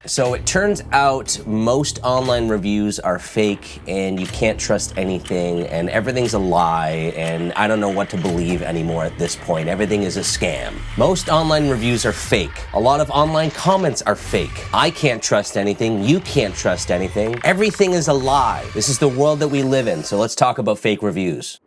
So it turns out most online reviews are fake and you can't trust anything and everything's a lie and I don't know what to believe anymore at this point. Everything is a scam. Most online reviews are fake. A lot of online comments are fake. I can't trust anything. You can't trust anything. Everything is a lie. This is the world that we live in. So let's talk about fake reviews.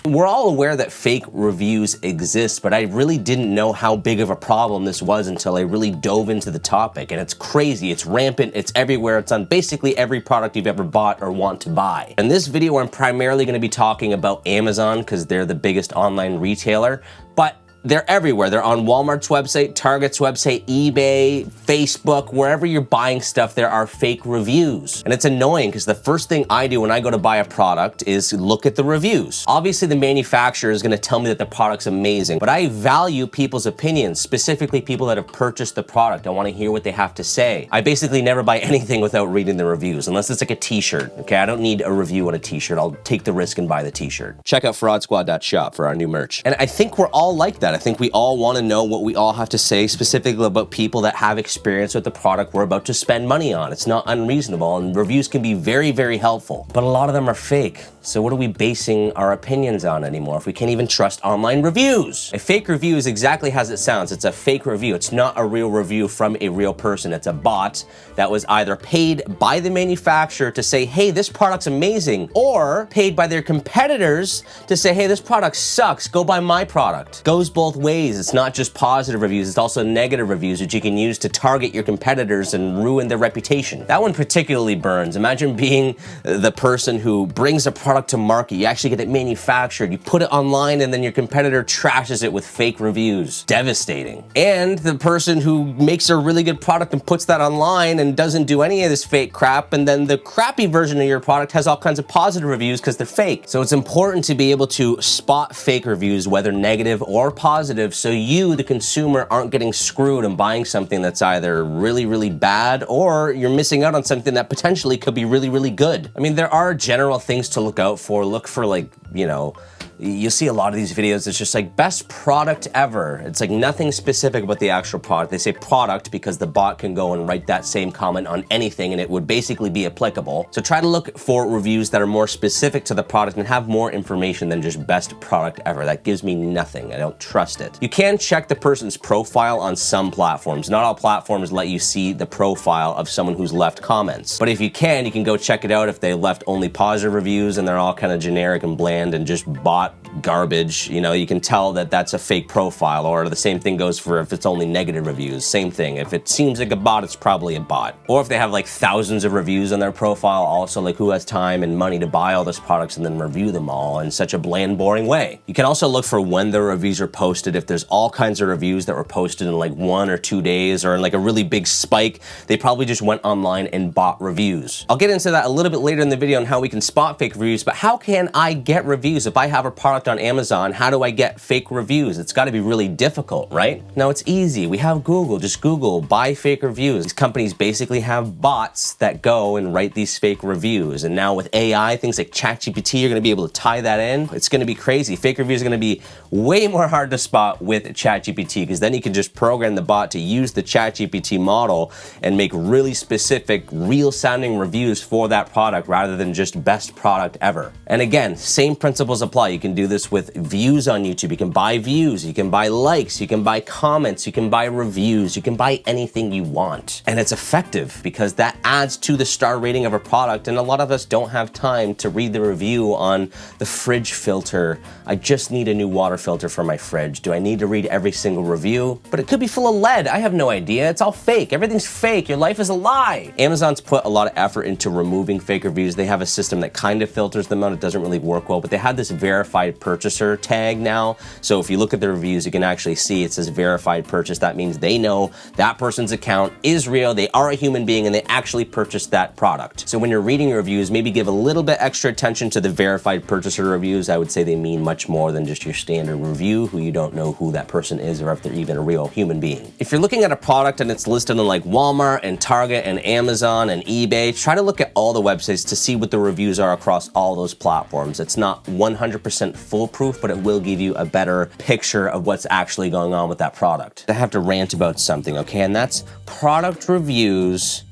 We're all aware that fake reviews exist, but I really didn't know how big of a problem this was until I really dove into the topic. And it's crazy, it's rampant, it's everywhere, it's on basically every product you've ever bought or want to buy. In this video, I'm primarily going to be talking about Amazon because they're the biggest online retailer, but they're everywhere. They're on Walmart's website, Target's website, eBay, Facebook, wherever you're buying stuff, there are fake reviews. And it's annoying because the first thing I do when I go to buy a product is look at the reviews. Obviously, the manufacturer is going to tell me that the product's amazing, but I value people's opinions, specifically people that have purchased the product. I want to hear what they have to say. I basically never buy anything without reading the reviews, unless it's like a t-shirt. Okay, I don't need a review on a t-shirt. I'll take the risk and buy the t-shirt. Check out fraudsquad.shop for our new merch. And I think we're all like that. I think we all want to know what we all have to say specifically about people that have experience with the product we're about to spend money on. It's not unreasonable, and reviews can be very, very helpful. But a lot of them are fake. So what are we basing our opinions on anymore if we can't even trust online reviews? A fake review is exactly as it sounds. It's a fake review. It's not a real review from a real person. It's a bot that was either paid by the manufacturer to say, hey, this product's amazing, or paid by their competitors to say, hey, this product sucks, go buy my product. Goes both ways. It's not just positive reviews, it's also negative reviews, which you can use to target your competitors and ruin their reputation. That one particularly burns. Imagine being the person who brings a product to market. You actually get it manufactured, you put it online, and then your competitor trashes it with fake reviews. Devastating. And the person who makes a really good product and puts that online and doesn't do any of this fake crap, and then the crappy version of your product has all kinds of positive reviews because they're fake. So it's important to be able to spot fake reviews, whether negative or positive, so you, the consumer, aren't getting screwed and buying something that's either really, really bad or you're missing out on something that potentially could be really, really good. I mean, there are general things to look out for. Look for, like, you know, you'll see a lot of these videos, it's just like best product ever. It's like nothing specific about the actual product. They say product because the bot can go and write that same comment on anything and it would basically be applicable. So try to look for reviews that are more specific to the product and have more information than just best product ever. That gives me nothing. I don't trust it. You can check the person's profile on some platforms. Not all platforms let you see the profile of someone who's left comments. But if you can go check it out if they left only positive reviews and they're all kind of generic and bland and just bot garbage. You know, you can tell that that's a fake profile, or the same thing goes for if it's only negative reviews. Same thing. If it seems like a bot, it's probably a bot. Or if they have like thousands of reviews on their profile, also, like, who has time and money to buy all those products and then review them all in such a bland, boring way. You can also look for when the reviews are posted. If there's all kinds of reviews that were posted in like 1 or 2 days or in like a really big spike, they probably just went online and bought reviews. I'll get into that a little bit later in the video on how we can spot fake reviews, but how can I get reviews? If I have a product on Amazon, how do I get fake reviews? It's got to be really difficult, right? No, it's easy. We have Google. Just Google buy fake reviews. These companies basically have bots that go and write these fake reviews. And now with AI, things like ChatGPT, you're going to be able to tie that in. It's going to be crazy. Fake reviews are going to be way more hard to spot with ChatGPT because then you can just program the bot to use the ChatGPT model and make really specific, real sounding reviews for that product rather than just best product ever. And again, same principles apply. You can do this with views on YouTube. You can buy views, you can buy likes, you can buy comments, you can buy reviews, you can buy anything you want. And it's effective because that adds to the star rating of a product, and a lot of us don't have time to read the review on the fridge filter. I just need a new water filter for my fridge. Do I need to read every single review? But it could be full of lead. I have no idea. It's all fake. Everything's fake. Your life is a lie. Amazon's put a lot of effort into removing fake reviews. They have a system that kind of filters them out. It doesn't really work well, but they have this verified purchaser tag now. So if you look at the reviews, you can actually see it says verified purchase. That means they know that person's account is real, they are a human being, and they actually purchased that product. So when you're reading reviews, maybe give a little bit extra attention to the verified purchaser reviews. I would say they mean much more than just your standard review, who you don't know who that person is or if they're even a real human being. If you're looking at a product and it's listed on like Walmart and Target and Amazon and eBay, try to look at all the websites to see what the reviews are across all those platforms. It's not 100% foolproof, but it will give you a better picture of what's actually going on with that product. I have to rant about something, okay? And that's product reviews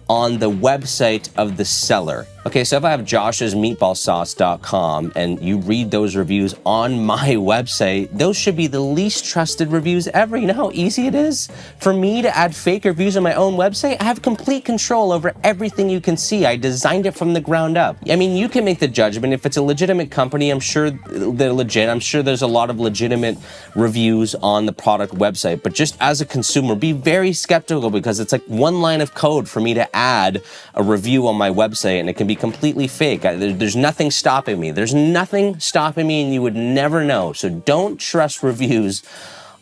on the website of the seller. Okay, so if I have josh'smeatballsauce.com and you read those reviews on my website, those should be the least trusted reviews ever. You know how easy it is for me to add fake reviews on my own website? I have complete control over everything you can see. I designed it from the ground up. I mean, you can make the judgment. If it's a legitimate company, I'm sure they're legit. I'm sure there's a lot of legitimate reviews on the product website. But just as a consumer, be very skeptical, because it's like one line of code for me to add a review on my website and it can be completely fake. There's nothing stopping me. There's nothing stopping me, and you would never know. So don't trust reviews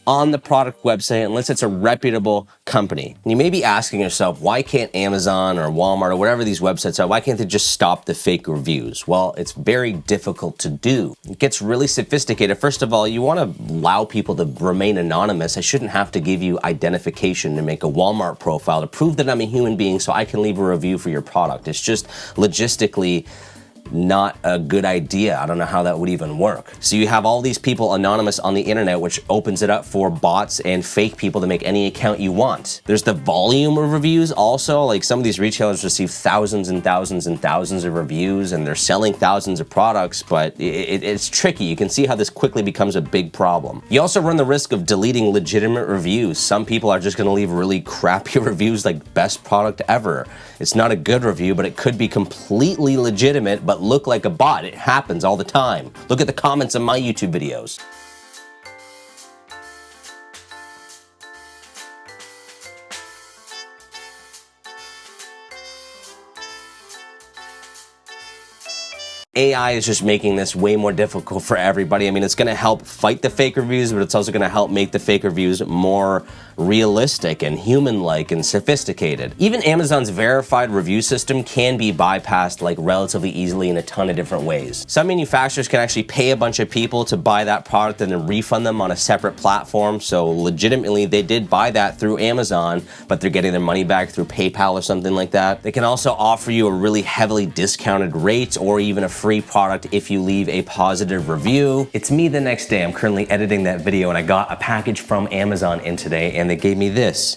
on the product website unless it's a reputable company. And you may be asking yourself, why can't Amazon or Walmart or whatever these websites are, why can't they just stop the fake reviews? Well, it's very difficult to do. It gets really sophisticated. First of all, you want to allow people to remain anonymous. I shouldn't have to give you identification to make a Walmart profile to prove that I'm a human being so I can leave a review for your product. It's just logistically not a good idea. I don't know how that would even work. So you have all these people anonymous on the internet, which opens it up for bots and fake people to make any account you want. There's the volume of reviews also. Like, some of these retailers receive thousands and thousands and thousands of reviews, and they're selling thousands of products, but it's tricky. You can see how this quickly becomes a big problem. You also run the risk of deleting legitimate reviews. Some people are just gonna leave really crappy reviews like best product ever. It's not a good review, but it could be completely legitimate, but look like a bot. It happens all the time. Look at the comments on my YouTube videos. AI is just making this way more difficult for everybody. I mean, it's gonna help fight the fake reviews, but it's also gonna help make the fake reviews more realistic and human-like and sophisticated. Even Amazon's verified review system can be bypassed like relatively easily in a ton of different ways. Some manufacturers can actually pay a bunch of people to buy that product and then refund them on a separate platform. So legitimately, they did buy that through Amazon, but they're getting their money back through PayPal or something like that. They can also offer you a really heavily discounted rate or even a free product if you leave a positive review. It's me the next day. I'm currently editing that video and I got a package from Amazon in today and they gave me this.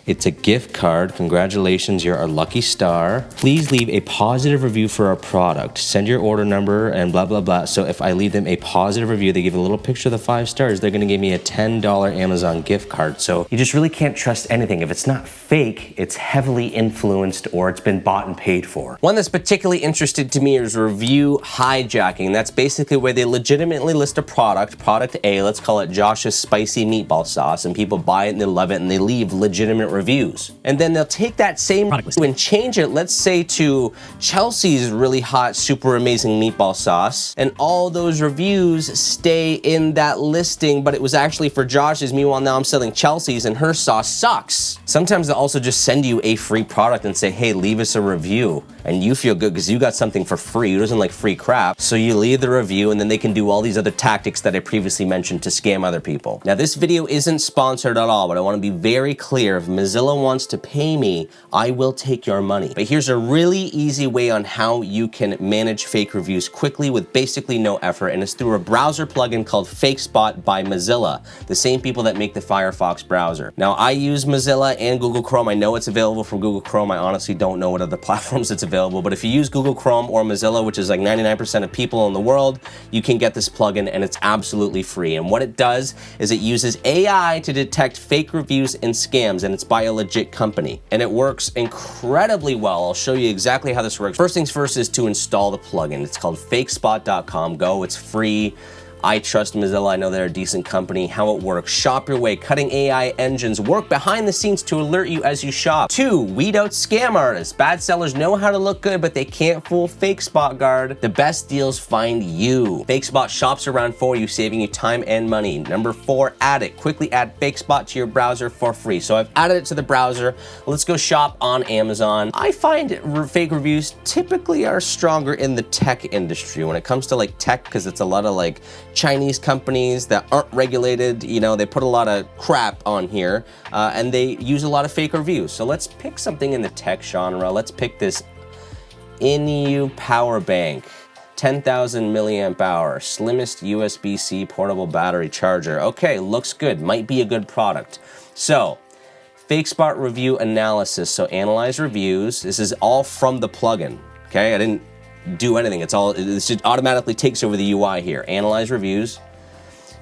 It's a gift card. Congratulations, you're our lucky star. Please leave a positive review for our product. Send your order number and blah, blah, blah. So if I leave them a positive review, they give a little picture of the 5 stars, they're gonna give me a $10 Amazon gift card. So you just really can't trust anything. If it's not fake, it's heavily influenced or it's been bought and paid for. One that's particularly interesting to me is review hijacking. That's basically where they legitimately list a product A, let's call it Josh's spicy meatball sauce, and people buy it and they love it and they leave legitimate reviews. And then they'll take that same product and change it, let's say to Chelsea's really hot, super amazing meatball sauce, and all those reviews stay in that listing, but it was actually for Josh's. Meanwhile, now I'm selling Chelsea's and her sauce sucks. Sometimes they'll also just send you a free product and say, hey, leave us a review. And you feel good because you got something for free. Who doesn't like free crap? So you leave the review and then they can do all these other tactics that I previously mentioned to scam other people. Now, this video isn't sponsored at all, but I want to be very clear. If Mozilla wants to pay me, I will take your money. But here's a really easy way on how you can manage fake reviews quickly with basically no effort, and it's through a browser plugin called FakeSpot by Mozilla, the same people that make the Firefox browser. Now, I use Mozilla and Google Chrome. I know it's available for Google Chrome. I honestly don't know what other platforms it's available, but if you use Google Chrome or Mozilla, which is like 99% of people in the world, you can get this plugin and it's absolutely free. And what it does is it uses AI to detect fake reviews and scams, and it's by a legit company. And it works incredibly well. I'll show you exactly how this works. First things first is to install the plugin. It's called FakeSpot.com. Go, it's free. I trust Mozilla. I know they're a decent company. How it works: shop your way. Cutting AI engines work behind the scenes to alert you as you shop. 2, weed out scam artists. Bad sellers know how to look good, but they can't fool FakeSpot guard. The best deals find you. FakeSpot shops around for you, saving you time and money. Number 4, add it. Quickly add FakeSpot to your browser for free. So I've added it to the browser. Let's go shop on Amazon. I find fake reviews typically are stronger in the tech industry when it comes to like tech, because it's a lot of like Chinese companies that aren't regulated. You know, they put a lot of crap on here and they use a lot of fake reviews. So let's pick something in the tech genre. Let's pick this INU power bank. 10,000 milliamp hour, slimmest USB-C portable battery charger. Okay, looks good, might be a good product. So, FakeSpot review analysis. So analyze reviews. This is all from the plugin, okay? I didn't do anything. It just automatically takes over the UI here. Analyze reviews,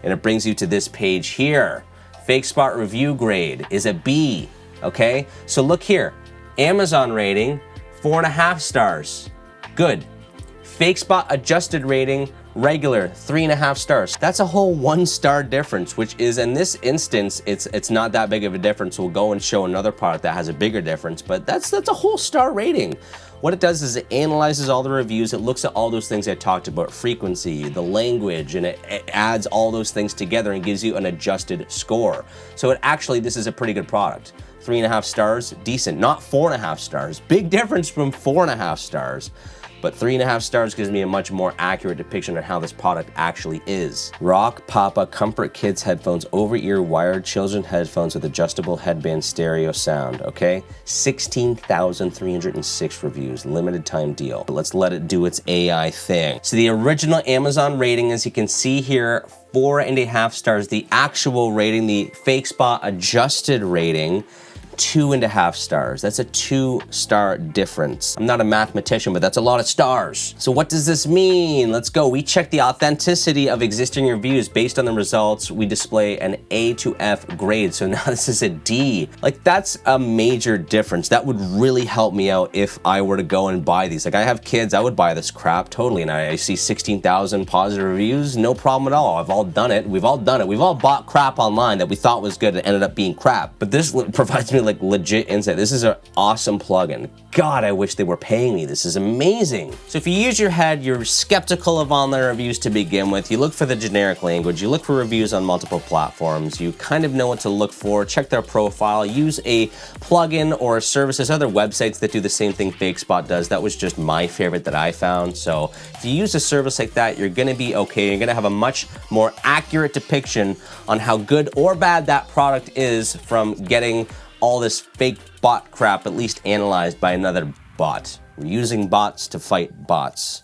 and it brings you to this page here. FakeSpot review grade is a B, okay? So look here, Amazon rating, 4.5 stars, good. FakeSpot adjusted rating, regular, 3.5 stars. That's a whole 1-star difference, which is, in this instance, it's not that big of a difference. We'll go and show another product that has a bigger difference, but that's a whole star rating. What it does is it analyzes all the reviews, it looks at all those things I talked about, frequency, the language, and it adds all those things together and gives you an adjusted score. So this is a pretty good product. 3.5 stars, decent, not 4.5 stars. Big difference from 4.5 stars. But 3.5 stars gives me a much more accurate depiction of how this product actually is. Rock Papa Comfort Kids headphones, over-ear wired children headphones with adjustable headband stereo sound, okay? 16,306 reviews, limited time deal. But let's let it do its AI thing. So the original Amazon rating, as you can see here, 4.5 stars. The actual rating, the FakeSpot adjusted rating, 2.5 stars. That's a 2-star difference. I'm not a mathematician, but that's a lot of stars. So what does this mean? Let's go. We check the authenticity of existing reviews. Based on the results, we display an A to F grade. So now this is a D. Like, that's a major difference. That would really help me out if I were to go and buy these. Like, I have kids, I would buy this crap totally. And I see 16,000 positive reviews, no problem at all. I've all done it. We've all done it. We've all bought crap online that we thought was good and ended up being crap. But this provides me like legit insight. This is an awesome plugin. God, I wish they were paying me. This is amazing. So if you use your head, you're skeptical of online reviews to begin with. You look for the generic language. You look for reviews on multiple platforms. You kind of know what to look for. Check their profile. Use a plugin or a service. There's other websites that do the same thing FakeSpot does. That was just my favorite that I found. So if you use a service like that, you're gonna be okay. You're gonna have a much more accurate depiction on how good or bad that product is from getting all this fake bot crap at least analyzed by another bot. We're using bots to fight bots.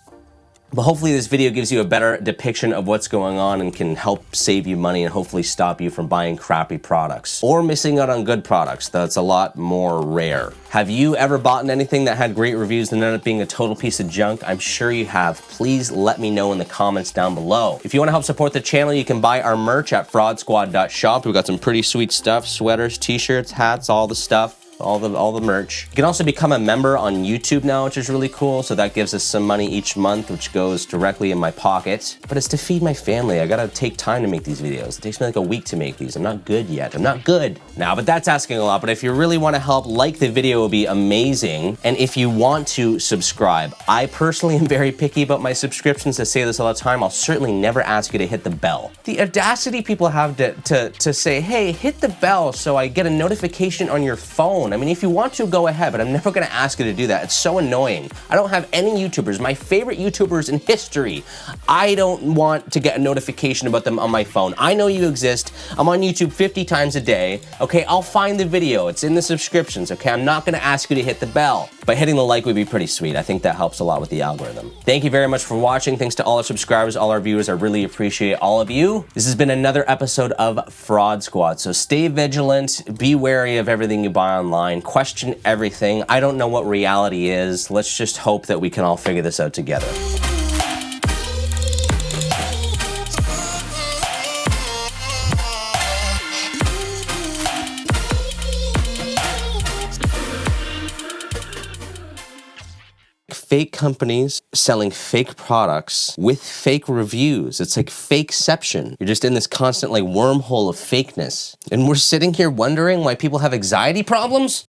But hopefully this video gives you a better depiction of what's going on and can help save you money and hopefully stop you from buying crappy products or missing out on good products. That's a lot more rare. Have you ever bought anything that had great reviews and ended up being a total piece of junk? I'm sure you have. Please let me know in the comments down below. If you want to help support the channel, you can buy our merch at fraudsquad.shop. We've got some pretty sweet stuff, sweaters, t-shirts, hats, all the stuff. All the merch. You can also become a member on YouTube now, which is really cool. So that gives us some money each month, which goes directly in my pocket. But it's to feed my family. I gotta take time to make these videos. It takes me like a week to make these. I'm not good yet. I'm not good. Now, but that's asking a lot. But if you really want to help, like the video will be amazing. And if you want to subscribe, I personally am very picky about my subscriptions. I say this all the time. I'll certainly never ask you to hit the bell. The audacity people have to say, hey, hit the bell so I get a notification on your phone. I mean, if you want to, go ahead, but I'm never gonna ask you to do that. It's so annoying. I don't have any YouTubers, my favorite YouTubers in history. I don't want to get a notification about them on my phone. I know you exist. I'm on YouTube 50 times a day. Okay, I'll find the video. It's in the subscriptions, okay? I'm not gonna ask you to hit the bell, but hitting the like would be pretty sweet. I think that helps a lot with the algorithm. Thank you very much for watching. Thanks to all our subscribers, all our viewers. I really appreciate all of you. This has been another episode of Fraud Squad. So stay vigilant, be wary of everything you buy online. Question everything. I don't know what reality is. Let's just hope that we can all figure this out together. Fake companies selling fake products with fake reviews. It's like fakeception. You're just in this constant like wormhole of fakeness. And we're sitting here wondering why people have anxiety problems?